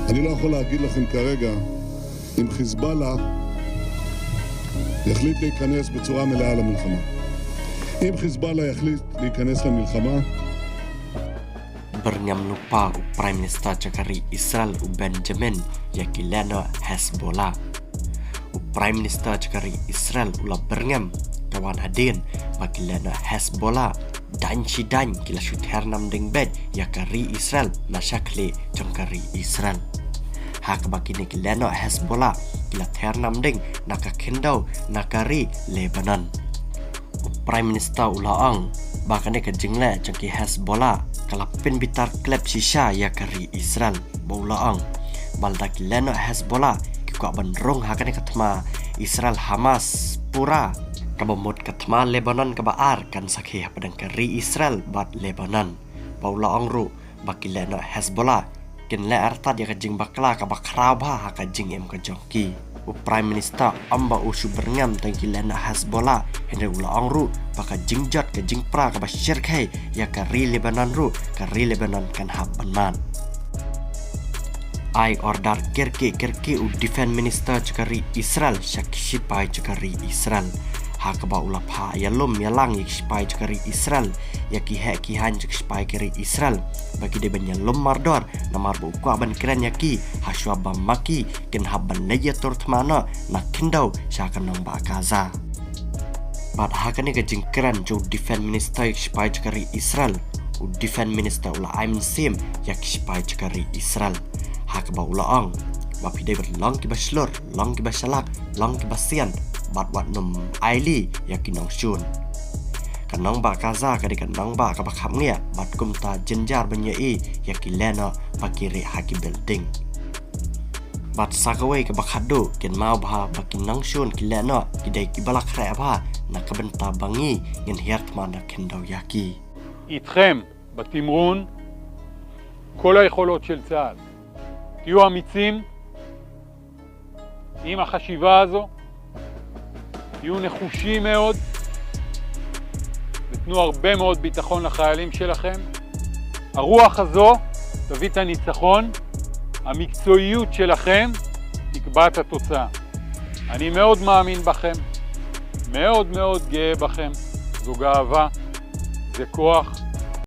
אני לא יכול להגיד לכם כרגע אם חיזבאללה יחליט להיכנס בצורה מלאה למלחמה. אם חיזבאללה יחליט להיכנס למלחמה, Berngam lupa Prime Minister Cakari Israel Benjamin Yakilano Hezbollah. Prime Minister Cakari Israel ula berngam kawan adin Makilano Hezbollah dan sidang kila syuter nam deng bed Yakari Israel nasyakli Cakari Israel. Hak bakini kilano Hezbollah kila ternam deng nakakendau nakari Lebanon. Prime Minister ulaang bakane ke jingle cengki Hezbollah kalapin bitar klep shisha ya kari Israel baulaang balda kilano Hezbollah kikwa benrung hakane katma Israel Hamas pura kabamut katma Lebanon kabaar kan sakhi padang kari Israel bat Lebanon baulaang ru bakilano Hezbollah kin le arta dia kajing bakla kabakraba hakajing em kajongki Prime Minister amba usu berngam tangkilana Hezbollah hende ulaang ru baka jingjat ke jingpra ka bashir kai ya kari Lebanon ru kari Lebanon kan habanan I order kerke u defense minister cakari Israel shakshipai cakari Israel hakaba ulapha yalum yalang yakshpai cakari Israel yaki han cakshpai kari Israel bagi de banya lum mardor namar bu kwa ban kran yaki haswa maki ken haban leya tortmana nakindau shakan nang ba Gaza bad hakane ka jingkran jo defense minister yakshpai cakari Israel u defense minister ula Ayman Sim yakshpai cakari Israel hakaba ulaang bapi de berlang ki baslor lang ki basalak lang ki basian bat wat num aili yakinong shun kanang ba Gaza kadi kanang ba ka bakham ngia bat kumta jenjar banyai yakilena bakiri haki building bat sakawai ka bakhado ken mau ba bakinang shun kilena kidai kibalak khra ba nakabenta bangi ngin hirt mana kendau yaki איתכם בתמרון כל היכולות של צה"ל. תהיו אמיצים עם החשיבה הזו, תהיו נחושים מאוד, ותנו הרבה מאוד ביטחון לחיילים שלכם. הרוח הזו תביא את הניצחון, המקצועיות שלכם תקבע את התוצאה. אני מאוד מאמין בכם, מאוד מאוד גאה בכם, זו גאווה, זה כוח.